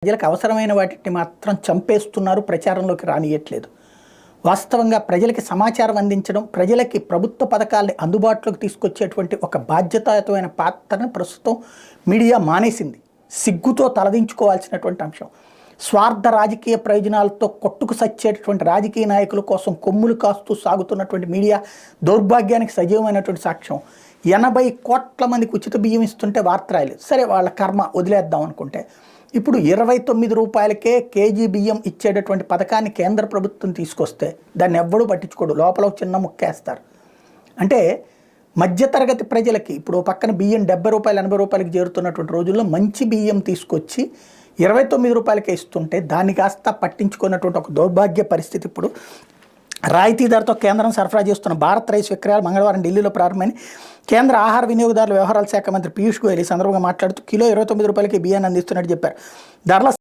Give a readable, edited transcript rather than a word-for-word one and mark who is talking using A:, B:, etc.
A: ప్రజలకు అవసరమైన వాటిని మాత్రం చంపేస్తున్నారు, ప్రచారంలోకి రానియట్లేదు. వాస్తవంగా ప్రజలకి సమాచారం అందించడం, ప్రజలకి ప్రభుత్వ పథకాల్ని అందుబాటులోకి తీసుకొచ్చేటువంటి ఒక బాధ్యతాయుతమైన పాత్రను ప్రస్తుతం మీడియా మానేసింది. సిగ్గుతో తలదించుకోవాల్సినటువంటి అంశం. స్వార్థ రాజకీయ ప్రయోజనాలతో కొట్టుకు సచ్చేటటువంటి రాజకీయ నాయకుల కోసం కొమ్ములు కాస్తూ సాగుతున్నటువంటి మీడియా దౌర్భాగ్యానికి సజీవమైనటువంటి సాక్ష్యం. 80 కోట్ల మందికి ఉచిత బియ్యం ఇస్తుంటే వార్త రాయలేదు. సరే, వాళ్ళ కర్మ, వదిలేద్దాం అనుకుంటే ఇప్పుడు 29 రూపాయలకే కేజీ బియ్యం ఇచ్చేటటువంటి పథకాన్ని కేంద్ర ప్రభుత్వం తీసుకొస్తే దాన్ని ఎవ్వడూ పట్టించుకోడు, లోపల ఒక చిన్న ముక్కేస్తారు. అంటే మధ్యతరగతి ప్రజలకి ఇప్పుడు పక్కన బియ్యం 70 రూపాయలు 80 రూపాయలకి చేరుతున్నటువంటి రోజుల్లో మంచి బియ్యం తీసుకొచ్చి 29 రూపాయలకే ఇస్తుంటే దాన్ని కాస్త పట్టించుకున్నటువంటి ఒక దౌర్భాగ్య పరిస్థితి. ఇప్పుడు రాయితీ ధరతో కేంద్రం సరఫరా చేస్తున్న భారత్ రైస్ విక్రయాలు మంగళవారం ఢిల్లీలో ప్రారంభమైన కేంద్ర ఆహార వినియోగదారుల వ్యవహారాల శాఖ మంత్రి పీయూష్ గోయల్ ఈ సందర్భంగా మాట్లాడుతూ కిలో 29 రూపాయలకి బియ్యాన్ని అందిస్తున్నట్టు చెప్పారు. ధరల